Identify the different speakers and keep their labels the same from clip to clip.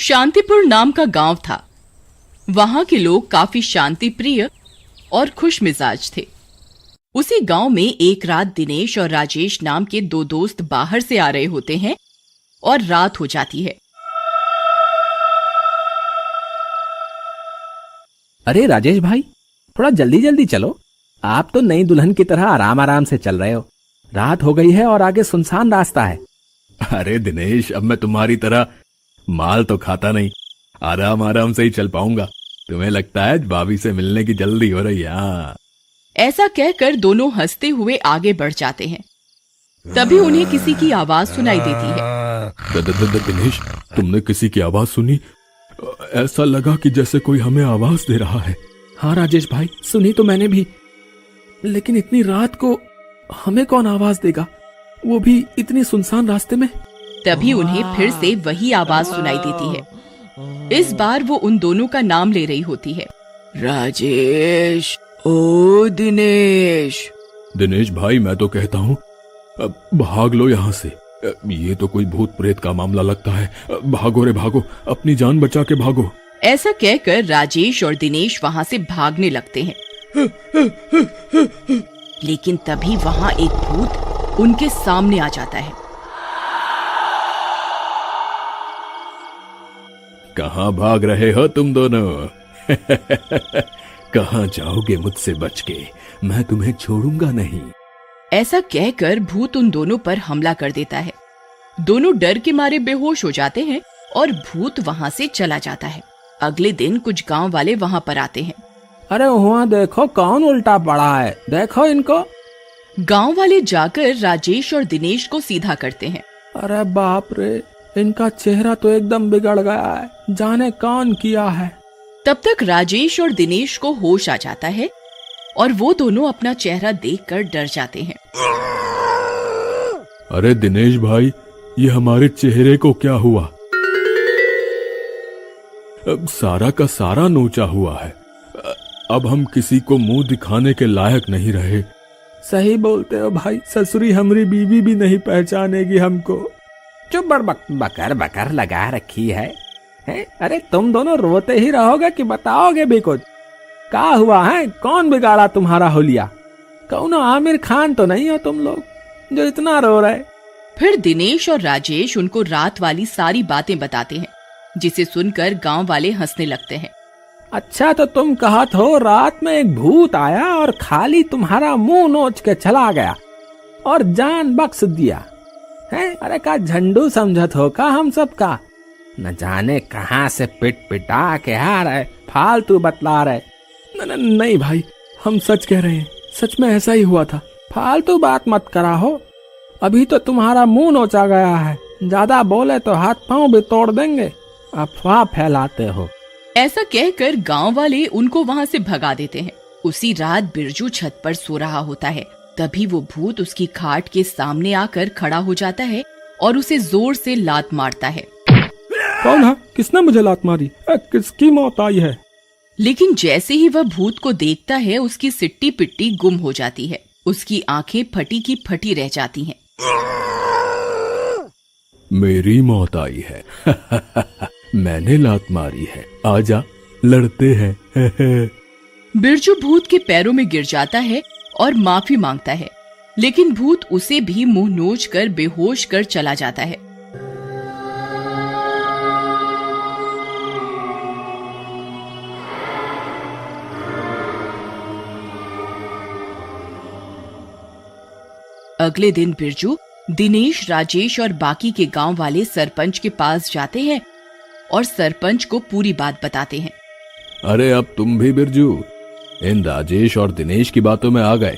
Speaker 1: शांतिपुर नाम का गांव था। वहां के लोग काफी शांति प्रिय और खुश मिजाज थे। उसी गांव में एक रात दिनेश और राजेश नाम के दो दोस्त बाहर से आ रहे होते हैं और रात हो जाती है।
Speaker 2: अरे राजेश भाई, थोड़ा जल्दी जल्दी चलो। आप तो नई दुल्हन की तरह आराम आराम से चल रहे हो। रात हो गई है और आगे सुनसान रास्ता है।
Speaker 3: अरे दिनेश, अब मैं तुम्हारी तरह माल तो खाता नहीं, आराम आराम से ही चल पाऊंगा। तुम्हें लगता है भाभी से मिलने की जल्दी हो रही है? हाँ।
Speaker 1: ऐसा कहकर दोनों हंसते हुए आगे बढ़ जाते हैं। तभी उन्हें किसी की आवाज सुनाई देती है।
Speaker 3: दिनेश, तुमने किसी की आवाज सुनी? ऐसा लगा कि जैसे कोई हमें आवाज दे रहा है।
Speaker 2: हाँ राजेश भाई, सुनी तो मैंने भी, लेकिन इतनी रात को हमें कौन आवाज देगा, वो भी इतनी सुनसान रास्ते में।
Speaker 1: तभी उन्हें फिर से वही आवाज सुनाई देती है। इस बार वो उन दोनों का नाम ले रही होती है। राजेश, ओ दिनेश।
Speaker 3: दिनेश भाई, मैं तो कहता हूँ भाग लो यहाँ से। ये तो कोई भूत प्रेत का मामला लगता है। भागो रे भागो, अपनी जान बचा के भागो।
Speaker 1: ऐसा कहकर राजेश और दिनेश वहाँ से भागने लगते हैं। लेकिन तभी वहाँ एक भूत उनके सामने आ जाता है।
Speaker 3: कहाँ भाग रहे हो तुम दोनों? कहाँ जाओगे मुझसे बच के? मैं तुम्हें छोड़ूंगा नहीं।
Speaker 1: ऐसा कहकर भूत उन दोनों पर हमला कर देता है। दोनों डर के मारे बेहोश हो जाते हैं और भूत वहाँ से चला जाता है। अगले दिन कुछ गांव वाले वहाँ पर आते हैं।
Speaker 2: अरे वहाँ देखो कौन उल्टा पड़ा है, देखो इनको।
Speaker 1: गांव वाले जाकर राजेश और दिनेश को सीधा करते हैं।
Speaker 2: अरे बाप रे, इनका चेहरा तो एकदम बिगड़ गया है, जाने कौन किया है।
Speaker 1: तब तक राजेश और दिनेश को होश आ जाता है और वो दोनों अपना चेहरा देखकर डर जाते हैं।
Speaker 3: अरे दिनेश भाई, ये हमारे चेहरे को क्या हुआ? अब सारा का सारा नोचा हुआ है। अब हम किसी को मुंह दिखाने के लायक नहीं रहे।
Speaker 2: सही बोलते हो भाई, ससुरी हमारी बीवी भी नहीं पहचानेगी हमको। चुप बकर बकर लगा रखी है? अरे तुम दोनों रोते ही रहोगे कि बताओगे भी कुछ? क्या हुआ है? कौन बिगाड़ा तुम्हारा होलिया? कौनो आमिर खान तो नहीं हो तुम लोग जो इतना रो रहे?
Speaker 1: फिर दिनेश और राजेश उनको रात वाली सारी बातें बताते हैं, जिसे सुनकर गांव वाले हंसने लगते हैं।
Speaker 2: अच्छा, तो तुम कहत हो रात में एक भूत आया और खाली तुम्हारा मुंह नोच के चला गया और जान बख्श दिया है? अरे का झंडू समझत हो का हम सब का? न जाने कहां से पिट पिटा के आ रहे, फालतू बतला रहे। नहीं भाई, हम सच कह रहे हैं, सच में ऐसा ही हुआ था। फालतू बात मत करा हो, अभी तो तुम्हारा मुंह नोचा गया है, ज्यादा बोले तो हाथ पांव भी तोड़ देंगे। अफवाह फैलाते हो।
Speaker 1: ऐसा कहकर गांव वाले उनको वहां से भगा देते हैं। उसी रात बिरजू छत पर सो रहा होता है। तभी वो भूत उसकी खाट के सामने आकर खड़ा हो जाता है और उसे जोर से लात मारता है।
Speaker 2: कौन है? किसने मुझे लात मारी? किसकी मौत आई है?
Speaker 1: लेकिन जैसे ही वह भूत को देखता है, उसकी सिट्टी पिट्टी गुम हो जाती है। उसकी आंखें फटी की फटी रह जाती हैं।
Speaker 3: मेरी मौत आई है। मैंने लात मारी है, आजा लड़ते हैं।
Speaker 1: बिरजू भूत के पैरों में गिर जाता है और माफी मांगता है, लेकिन भूत उसे भी मुंह नोच कर बेहोश कर चला जाता है। अगले दिन बिरजू, दिनेश, राजेश और बाकी के गांव वाले सरपंच के पास जाते हैं और सरपंच को पूरी बात बताते हैं।
Speaker 3: अरे अब तुम भी बिरजू इन राजेश और दिनेश की बातों में आ गए।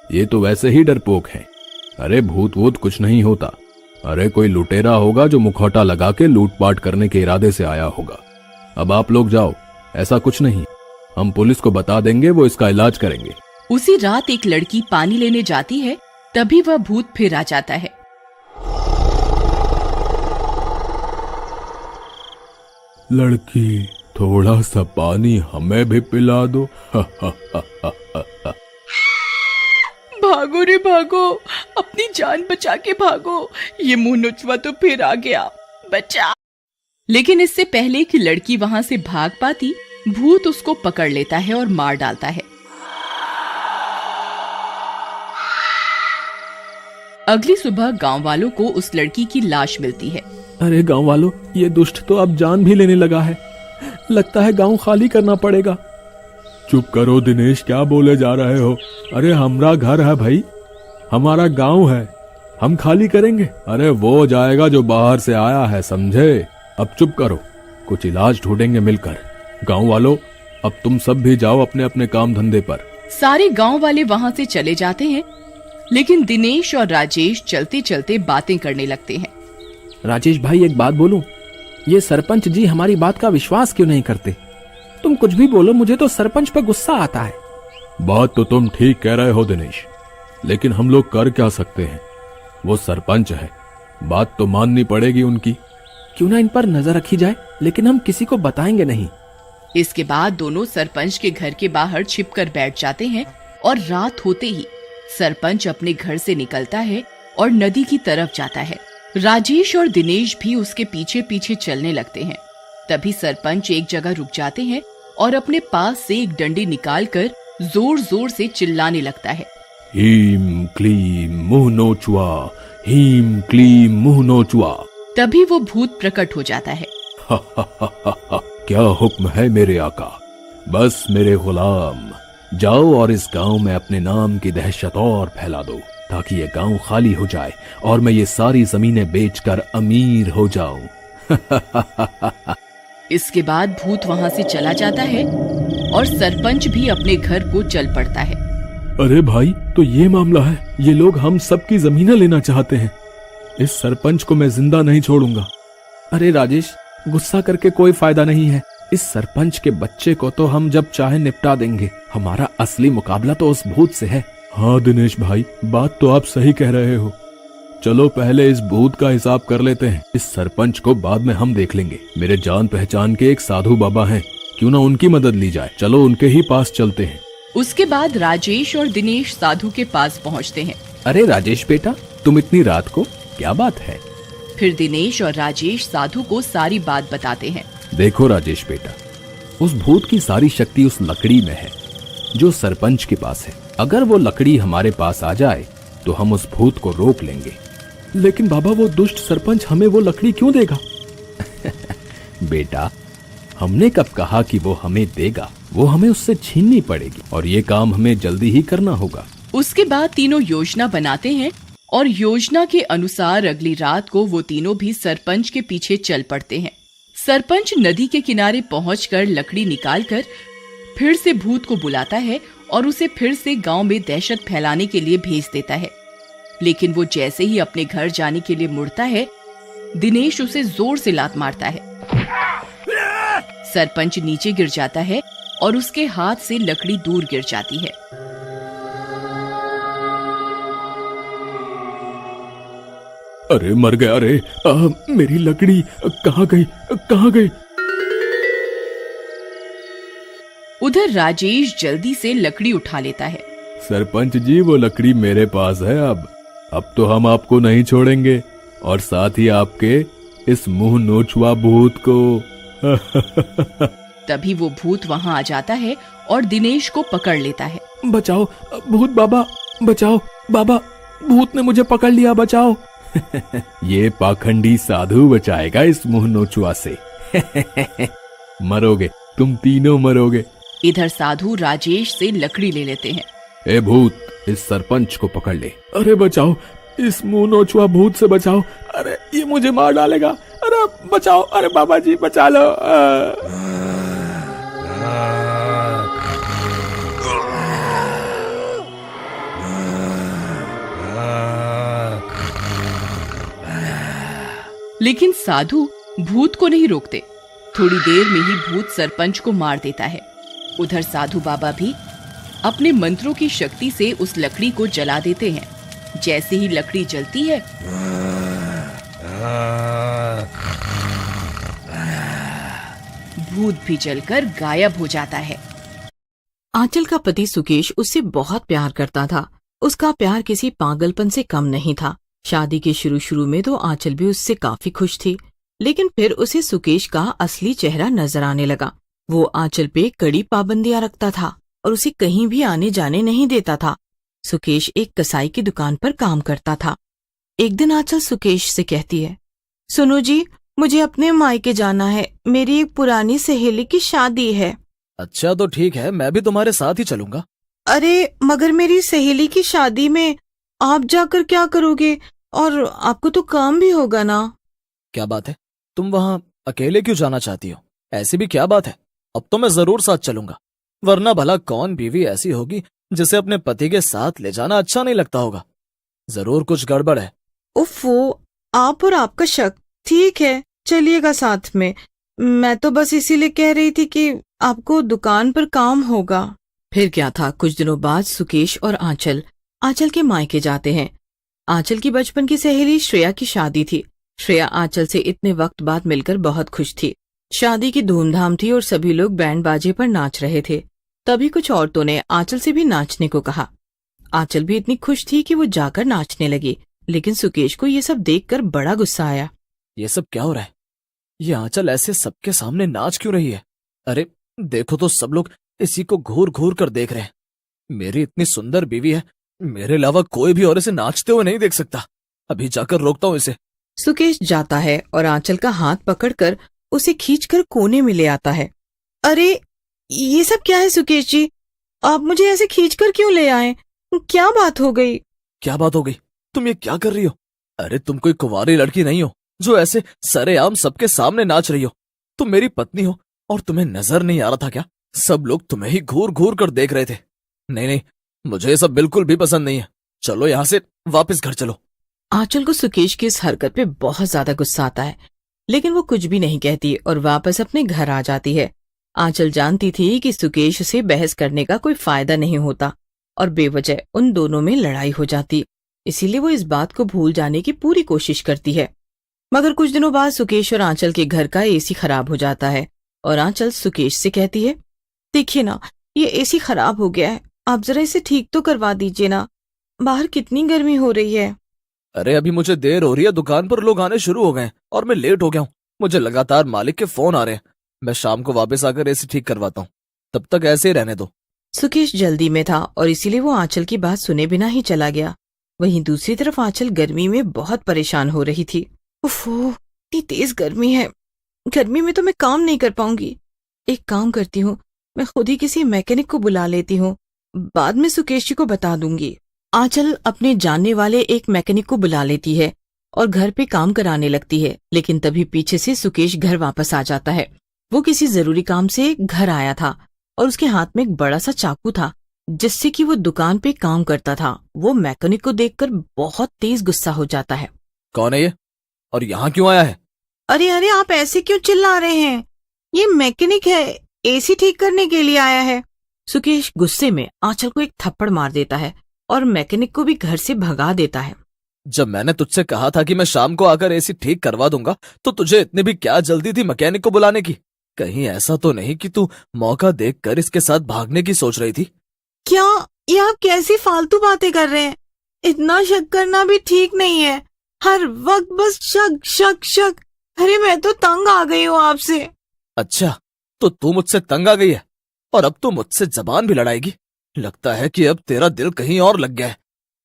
Speaker 3: ये तो वैसे ही डरपोक हैं। अरे भूत वूत कुछ नहीं होता। अरे कोई लुटेरा होगा जो मुखौटा लगा के लूटपाट करने के इरादे से आया होगा। अब आप लोग जाओ, ऐसा कुछ नहीं। हम पुलिस को बता देंगे, वो इसका इलाज करेंगे।
Speaker 1: उसी रात एक लड़की पानी लेने जाती है, तभी वह भूत फिर आ जाता है।
Speaker 3: लड़की, थोड़ा सा पानी हमें भी पिला दो।
Speaker 1: भागो रे भागो, अपनी जान बचा के भागो। ये मुंह नुचवा तो फिर आ गया, बचा। लेकिन इससे पहले कि लड़की वहां से भाग पाती, भूत उसको पकड़ लेता है और मार डालता है। अगली सुबह गांव वालों को उस लड़की की लाश मिलती है।
Speaker 2: अरे गांव वालों, ये दुष्ट तो अब जान भी लेने लगा है। लगता है गांव खाली करना पड़ेगा।
Speaker 3: चुप करो दिनेश, क्या बोले जा रहे हो? अरे हमारा घर है भाई, हमारा गांव है, हम खाली करेंगे? अरे वो जाएगा जो बाहर से आया है, समझे? अब चुप करो, कुछ इलाज ढूंढेंगे मिलकर। गांव वालों, अब तुम सब भी जाओ अपने अपने काम धंधे पर।
Speaker 1: सारे गांव वाले वहां से चले जाते हैं, लेकिन दिनेश और राजेश चलते चलते बातें करने लगते हैं।
Speaker 2: राजेश भाई, एक बात बोलूं? ये सरपंच जी हमारी बात का विश्वास क्यों नहीं करते? तुम कुछ भी बोलो, मुझे तो सरपंच पर गुस्सा आता है।
Speaker 3: बात तो तुम ठीक कह रहे हो दिनेश, लेकिन हम लोग कर क्या सकते हैं? वो सरपंच है, बात तो माननी पड़ेगी उनकी।
Speaker 2: क्यों ना इन पर नजर रखी जाए, लेकिन हम किसी को बताएंगे नहीं।
Speaker 1: इसके बाद दोनों सरपंच के घर के बाहर छिपकर बैठ जाते हैं और रात होते ही सरपंच अपने घर से निकलता है और नदी की तरफ जाता है। राजेश और दिनेश भी उसके पीछे पीछे चलने लगते हैं। तभी सरपंच एक जगह रुक जाते हैं और अपने पास से एक डंडी निकालकर जोर जोर से चिल्लाने लगता है।
Speaker 3: हीम क्लीम मुंह नोचुआ, हीम क्लीम मुंह नोचुआ।
Speaker 1: तभी वो भूत प्रकट हो जाता है।
Speaker 3: क्या हुक्म है मेरे आका? बस मेरे गुलाम, जाओ और इस गांव में अपने नाम की दहशत और फैला दो, ताकि ये गांव खाली हो जाए और मैं ये सारी जमीनें बेचकर अमीर हो जाऊं।
Speaker 1: इसके बाद भूत वहां से चला जाता है और सरपंच भी अपने घर को चल पड़ता है।
Speaker 2: अरे भाई, तो ये मामला है, ये लोग हम सबकी जमीनें लेना चाहते हैं। इस सरपंच को मैं जिंदा नहीं छोड़ूंगा। अरे राजेश, गुस्सा करके कोई फायदा नहीं है। इस सरपंच के बच्चे को तो हम जब चाहे निपटा देंगे। हमारा असली मुकाबला तो उस भूत से है।
Speaker 3: हाँ दिनेश भाई, बात तो आप सही कह रहे हो। चलो पहले इस भूत का हिसाब कर लेते हैं, इस सरपंच को बाद में हम देख लेंगे। मेरे जान पहचान के एक साधु बाबा हैं, क्यों ना उनकी मदद ली जाए। चलो उनके ही पास चलते हैं।
Speaker 1: उसके बाद राजेश और दिनेश साधु के पास पहुंचते हैं।
Speaker 2: अरे राजेश बेटा, तुम इतनी रात को, क्या बात है?
Speaker 1: फिर दिनेश और राजेश साधु को सारी बात बताते हैं।
Speaker 3: देखो राजेश बेटा, उस भूत की सारी शक्ति उस लकड़ी में है जो सरपंच के पास है। अगर वो लकड़ी हमारे पास आ जाए तो हम उस भूत को रोक लेंगे।
Speaker 2: लेकिन बाबा, वो दुष्ट सरपंच हमें वो लकड़ी क्यों देगा?
Speaker 3: बेटा, हमने कब कहा कि वो हमें देगा? वो हमें उससे छीननी पड़ेगी और ये काम हमें जल्दी ही करना होगा।
Speaker 1: उसके बाद तीनों योजना बनाते हैं और योजना के अनुसार अगली रात को वो तीनों भी सरपंच के पीछे चल पड़ते हैं। सरपंच नदी के किनारे पहुंचकर लकड़ी निकालकर फिर से भूत को बुलाता है और उसे फिर से गांव में दहशत फैलाने के लिए भेज देता है। लेकिन वो जैसे ही अपने घर जाने के लिए मुड़ता है, दिनेश उसे जोर से लात मारता है। सरपंच नीचे गिर जाता है और उसके हाथ से लकड़ी दूर गिर जाती है।
Speaker 3: अरे मर गया रे, मेरी लकड़ी कहाँ गई, कहाँ गई?
Speaker 1: उधर राजेश जल्दी से लकड़ी उठा लेता है।
Speaker 3: सरपंच जी, वो लकड़ी मेरे पास है। अब तो हम आपको नहीं छोड़ेंगे और साथ ही आपके इस मुंह नोचुआ भूत को।
Speaker 1: तभी वो भूत वहां आ जाता है और दिनेश को पकड़ लेता है।
Speaker 2: बचाओ भूत बाबा, बचाओ बाबा, भूत ने मुझे पकड़ लिया, बचाओ।
Speaker 3: ये पाखंडी साधु बचाएगा इस मुंह नोचुआ से। मरोगे, तुम तीनों मरोगे।
Speaker 1: इधर साधु राजेश से लकड़ी ले लेते हैं।
Speaker 3: ए भूत, इस सरपंच को पकड़ ले।
Speaker 2: अरे बचाओ, इस मुंह नोचुआ भूत से बचाओ। अरे ये मुझे मार डालेगा। अरे बचाओ, अरे बाबा जी बचा लो।
Speaker 1: लेकिन साधु भूत को नहीं रोकते। थोड़ी देर में ही भूत सरपंच को मार देता है। उधर साधु बाबा भी अपने मंत्रों की शक्ति से उस लकड़ी को जला देते हैं। जैसे ही लकड़ी जलती है, भूत भी जलकर गायब हो जाता है।
Speaker 4: आंचल का पति सुकेश उससे बहुत प्यार करता था। उसका प्यार किसी पागलपन से कम नहीं था। शादी के शुरू में तो आंचल भी उससे काफी खुश थी, लेकिन फिर उसे सुकेश का असली चेहरा नजर आने लगा। वो आंचल पे कड़ी पाबंदियां रखता था और उसे कहीं भी आने जाने नहीं देता था। सुकेश एक कसाई की दुकान पर काम करता था। एक दिन आंचल सुकेश से कहती है, सुनो जी, मुझे अपने मायके जाना है, मेरी एक पुरानी सहेली की शादी है।
Speaker 5: अच्छा तो ठीक है, मैं भी तुम्हारे साथ ही चलूंगा।
Speaker 4: अरे मगर मेरी सहेली की शादी में आप जाकर क्या करोगे, और आपको तो काम भी होगा ना।
Speaker 5: क्या बात है, तुम वहां अकेले क्यों जाना चाहती हो? ऐसी भी क्या बात है? अब तो मैं जरूर साथ चलूंगा, वरना भला कौन बीवी ऐसी होगी जिसे अपने पति के साथ ले जाना अच्छा नहीं लगता होगा। जरूर कुछ गड़बड़ है।
Speaker 4: उफ़ो, आप और आपका शक। ठीक है, चलिएगा साथ में। मैं तो बस इसीलिए कह रही थी कि आपको दुकान पर काम होगा। फिर क्या था, कुछ दिनों बाद सुकेश और आंचल के मायके जाते हैं। आंचल की बचपन की सहेली श्रेया की शादी थी। श्रेया आंचल से इतने वक्त बाद मिलकर बहुत खुश थी। शादी की धूमधाम थी और सभी लोग बैंड बाजे पर नाच रहे थे। तभी कुछ औरतों ने आंचल से भी नाचने को कहा। आंचल भी इतनी खुश थी कि वो जाकर नाचने लगी, लेकिन सुकेश को ये सब देखकर बड़ा गुस्सा आया।
Speaker 5: ये सब क्या हो रहा है? ये आंचल ऐसे सबके सामने नाच क्यों रही है? अरे देखो तो, सब लोग इसी को घूर घूर कर देख रहे हैं। मेरी इतनी सुंदर बीवी है, मेरे अलावा कोई भी और इसे नाचते हुए नहीं देख सकता। अभी जाकर रोकता हूँ इसे।
Speaker 4: सुकेश जाता है और आंचल का हाथ पकड़कर उसे खींचकर कोने में ले आता है। अरे ये सब क्या है सुकेश जी, आप मुझे ऐसे खींचकर क्यों ले आए? क्या बात हो गई?
Speaker 5: क्या बात हो गई? तुम ये क्या कर रही हो? अरे तुम कोई कुंवारी लड़की नहीं हो जो ऐसे सरेआम सबके सामने नाच रही हो। तुम मेरी पत्नी हो और तुम्हें नजर नहीं आ रहा था क्या? सब लोग तुम्हें ही घूर घूर कर देख रहे थे। नहीं नहीं, मुझे ये सब बिल्कुल भी पसंद नहीं है। चलो यहाँ से वापस घर चलो।
Speaker 4: आंचल को सुकेश की इस हरकत पे बहुत ज्यादा गुस्सा आता है, लेकिन वो कुछ भी नहीं कहती और वापस अपने घर आ जाती है। आंचल जानती थी कि सुकेश से बहस करने का कोई फायदा नहीं होता और बेवजह उन दोनों में लड़ाई हो जाती, इसीलिए वो इस बात को भूल जाने की पूरी कोशिश करती है। मगर कुछ दिनों बाद सुकेश और आंचल के घर का एसी खराब हो जाता है और आंचल सुकेश से कहती है, देखिए ना, ये एसी खराब हो गया है, आप जरा इसे ठीक तो करवा दीजिए ना, बाहर कितनी गर्मी हो रही है।
Speaker 5: अरे अभी मुझे देर हो रही है, दुकान पर लोग आने शुरू हो गए और मैं लेट हो गया हूँ। मुझे लगातार मालिक के फोन आ रहे हैं। मैं शाम को वापस आकर एसी ठीक करवाता हूँ, तब तक ऐसे ही रहने दो।
Speaker 4: सुकेश जल्दी में था और इसीलिए वो आंचल की बात सुने बिना ही चला गया। वहीं दूसरी तरफ आंचल गर्मी में बहुत परेशान हो रही थी। उफ़ो, इतनी तेज गर्मी है, गर्मी में तो मैं काम नहीं कर पाऊंगी। एक काम करती हूँ, मैं खुद ही किसी मैकेनिक को बुला लेती हूँ, बाद में सुकेश जी को बता दूंगी। आंचल अपने जानने वाले एक मैकेनिक को बुला लेती है और घर पे काम कराने लगती है, लेकिन तभी पीछे से सुकेश घर वापस आ जाता है। वो किसी जरूरी काम से घर आया था और उसके हाथ में एक बड़ा सा चाकू था जिससे कि वो दुकान पे काम करता था। वो मैकेनिक को देखकर बहुत तेज गुस्सा हो जाता है।
Speaker 5: कौन है ये और यहाँ क्यों आया है?
Speaker 4: अरे अरे, आप ऐसे क्यों चिल्ला रहे हैं? ये मैकेनिक है, एसी ठीक करने के लिए आया है। सुकेश गुस्से में आंचल को एक थप्पड़ मार देता है और मैकेनिक को भी घर से भगा देता है।
Speaker 5: जब मैंने तुझसे कहा था कि मैं शाम को आकर एसी ठीक करवा दूंगा, तो तुझे इतनी भी क्या जल्दी थी मैकेनिक को बुलाने की? कहीं ऐसा तो नहीं कि तू मौका देखकर इसके साथ भागने की सोच रही थी?
Speaker 4: क्या ये आप कैसी फालतू बातें कर रहे हैं? इतना शक करना भी ठीक नहीं है, हर वक्त बस शक शक शक। अरे मैं तो तंग आ गई हूँ आपसे।
Speaker 5: अच्छा, तो तू मुझसे तंग आ गई है और अब तू मुझसे जबान भी लड़ाएगी? लगता है कि अब तेरा दिल कहीं और लग गया है,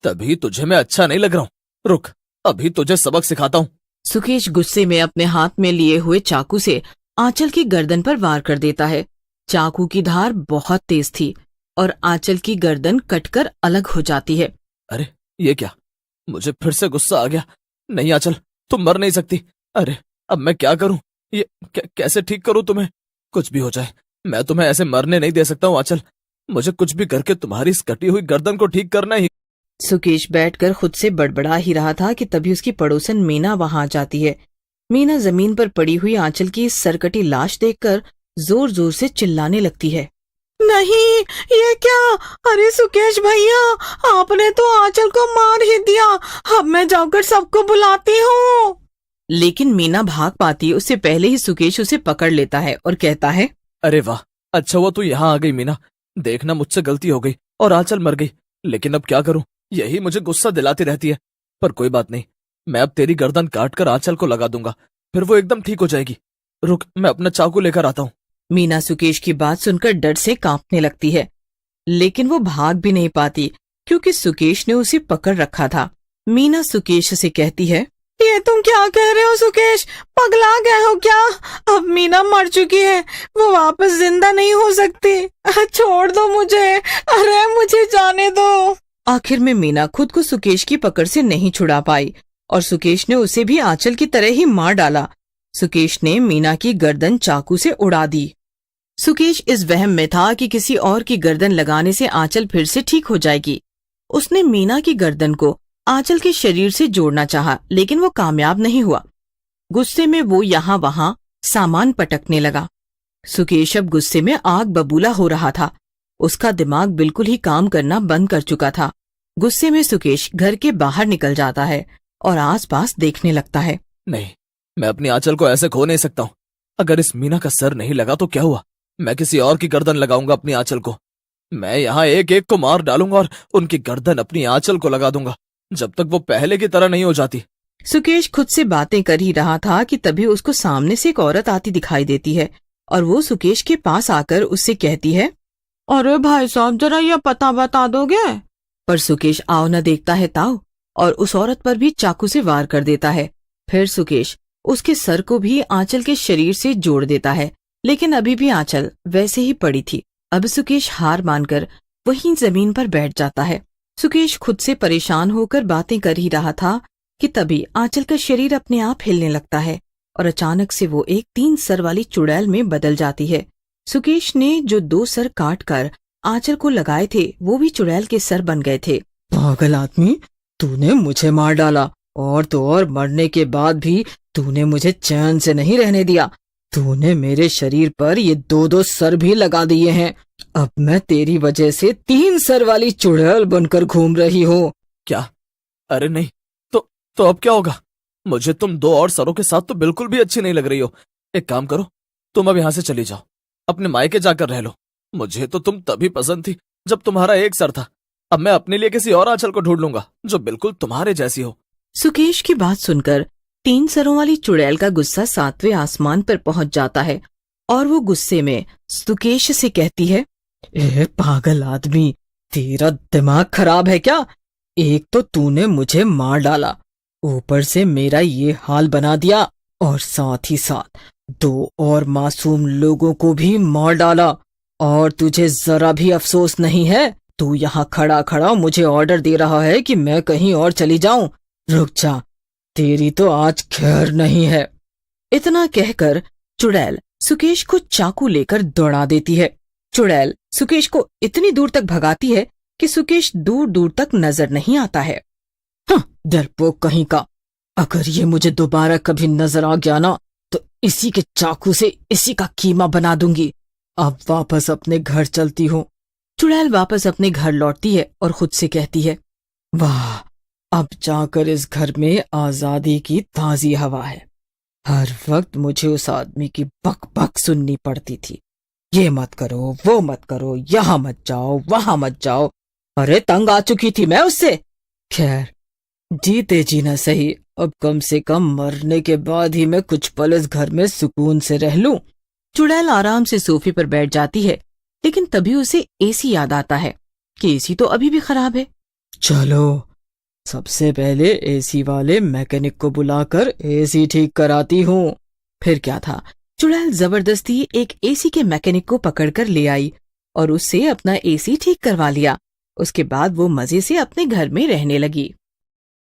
Speaker 5: तभी तुझे मैं अच्छा नहीं लग रहा हूँ। रुक, अभी तुझे सबक सिखाता हूँ।
Speaker 4: सुकेश गुस्से में अपने हाथ में लिए हुए चाकू से आंचल की गर्दन पर वार कर देता है। चाकू की धार बहुत तेज थी और आंचल की गर्दन कटकर अलग हो जाती है।
Speaker 5: अरे ये क्या, मुझे फिर से गुस्सा आ गया। नहीं आंचल, तुम मर नहीं सकती। अरे अब मैं क्या करूं? ये कैसे ठीक करूं तुम्हें? कुछ भी हो जाए, मैं तुम्हें ऐसे मरने नहीं दे सकता हूँ आंचल। मुझे कुछ भी करके तुम्हारी इस कटी हुई गर्दन को ठीक करना ही।
Speaker 4: सुकेश बैठकर खुद से बड़बड़ा ही रहा था कि तभी उसकी पड़ोसन मीना वहां आ जाती है। मीना जमीन पर पड़ी हुई आंचल की सरकटी लाश देखकर जोर जोर से चिल्लाने लगती है। नहीं, ये क्या? अरे सुकेश भैया, आपने तो आंचल को मार ही दिया। अब मैं जाकर सबको बुलाती हूँ। लेकिन मीना भाग पाती उससे पहले ही सुकेश उसे पकड़ लेता है और कहता है,
Speaker 5: अरे वाह, अच्छा हुआ तू यहाँ आ गई मीना। देखना, मुझसे गलती हो गई और आंचल मर गई, लेकिन अब क्या करूं? यही मुझे गुस्सा दिलाती रहती है। पर कोई बात नहीं, मैं अब तेरी गर्दन काट कर आंचल को लगा दूंगा फिर वो एकदम ठीक हो जाएगी। रुक, मैं अपना चाकू लेकर आता हूँ।
Speaker 4: मीना सुकेश की बात सुनकर डर से कांपने लगती है, लेकिन वो भाग भी नहीं पाती क्योंकि सुकेश ने उसे पकड़ रखा था। मीना सुकेश से कहती है, ये तुम क्या कह रहे हो सुकेश? पगला गए हो क्या? अब मीना मर चुकी है, वो वापस जिंदा नहीं हो सकती। छोड़ दो मुझे, अरे मुझे जाने दो। आखिर में मीना खुद को सुकेश की पकड़ से नहीं छुड़ा पाई और सुकेश ने उसे भी आंचल की तरह ही मार डाला। सुकेश ने मीना की गर्दन चाकू से उड़ा दी। सुकेश इस वहम में था कि किसी और की गर्दन लगाने से आंचल फिर से ठीक हो जाएगी। उसने मीना की गर्दन को आंचल के शरीर से जोड़ना चाहा, लेकिन वो कामयाब नहीं हुआ। गुस्से में वो यहाँ वहाँ सामान पटकने लगा। सुकेश अब गुस्से में आग बबूला हो रहा था। उसका दिमाग बिल्कुल ही काम करना बंद कर चुका था। गुस्से में सुकेश घर के बाहर निकल जाता है और आसपास देखने लगता है।
Speaker 5: नहीं, मैं अपनी आंचल को ऐसे खो नहीं सकता हूँ। अगर इस मीना का सर नहीं लगा तो क्या हुआ? मैं किसी और की गर्दन लगाऊंगा अपनी आंचल को। मैं यहाँ एक एक को मार डालूंगा और उनकी गर्दन अपनी आंचल को लगा दूंगा जब तक वो पहले की तरह नहीं हो जाती।
Speaker 4: सुकेश खुद से बातें कर ही रहा था कि तभी उसको सामने से एक औरत आती दिखाई देती है और वो सुकेश के पास आकर उससे कहती है, अरे भाई साहब, जरा यह पता बता दोगे? पर सुकेश आओ न देखता है ताऊ और उस औरत पर भी चाकू से वार कर देता है। फिर सुकेश उसके सर को भी आंचल के शरीर से जोड़ देता है, लेकिन अभी भी आंचल वैसे ही पड़ी थी। अब सुकेश हार मानकर वहीं जमीन पर बैठ जाता है। सुकेश खुद से परेशान होकर बातें कर ही रहा था कि तभी आंचल का शरीर अपने आप हिलने लगता है और अचानक से वो एक 3 सर वाली चुड़ैल में बदल जाती है। सुकेश ने जो 2 सर काट कर आंचल को लगाए थे वो भी चुड़ैल के सर बन गए थे। पागल आदमी, तूने मुझे मार डाला और तो और मरने के बाद भी तूने मुझे चैन से नहीं रहने दिया। तूने मेरे शरीर पर ये 2-2 सर भी लगा दिए हैं। अब मैं तेरी वजह से 3 सर वाली चुड़ैल बनकर घूम रही हूँ।
Speaker 5: क्या? अरे नहीं, तो अब क्या होगा? मुझे तुम 2 और सरों के साथ तो बिल्कुल भी अच्छी नहीं लग रही हो। एक काम करो, तुम अब यहाँ से चली जाओ, अपने मायके जाकर रह लो। मुझे तो तुम तभी पसंद थी जब तुम्हारा एक सर था। अब मैं अपने लिए किसी और आंचल को ढूंढ लूंगा जो बिल्कुल तुम्हारे जैसी हो।
Speaker 4: सुकेश की बात सुनकर 3 सरों वाली चुड़ैल का गुस्सा 7वें आसमान पर पहुंच जाता है और वो गुस्से में सुकेश से कहती है, ए पागल आदमी, तेरा दिमाग खराब है क्या? एक तो तूने मुझे मार डाला, ऊपर से मेरा ये हाल बना दिया और साथ ही साथ 2 और मासूम लोगों को भी मार डाला। और तुझे जरा भी अफसोस नहीं है? तू यहाँ खड़ा खड़ा मुझे ऑर्डर दे रहा है कि मैं कहीं और चली जाऊं? रुक जा, तेरी तो आज खैर नहीं है। इतना कहकर चुड़ैल सुकेश को चाकू लेकर दौड़ा देती है। चुड़ैल सुकेश को इतनी दूर तक भगाती है कि सुकेश दूर दूर तक नजर नहीं आता है। हाँ, डरपोक कहीं का, अगर ये मुझे दोबारा कभी नजर आ गया ना तो इसी के चाकू से इसी का कीमा बना दूंगी। अब वापस अपने घर चलती हूँ। चुड़ैल वापस अपने घर लौटती है और खुद से कहती है, वाह, अब जाकर इस घर में आजादी की ताजी हवा है। हर वक्त मुझे उस आदमी की बक बक सुननी पड़ती थी, ये मत करो, वो मत करो, यहाँ मत जाओ, वहां मत जाओ। अरे तंग आ चुकी थी मैं उससे। खैर, जीते जी न सही, अब कम से कम मरने के बाद ही मैं कुछ पल इस घर में सुकून से रह लूं। चुड़ैल आराम से सोफे पर बैठ जाती है, लेकिन तभी उसे एसी याद आता है कि एसी तो अभी भी खराब है। चलो, सबसे पहले एसी वाले मैकेनिक को बुलाकर एसी ठीक कराती हूँ। फिर क्या था, चुड़ैल जबरदस्ती एक एसी के मैकेनिक को पकड़कर ले आई और उससे अपना एसी ठीक करवा लिया। उसके बाद वो मजे से अपने घर में रहने लगी।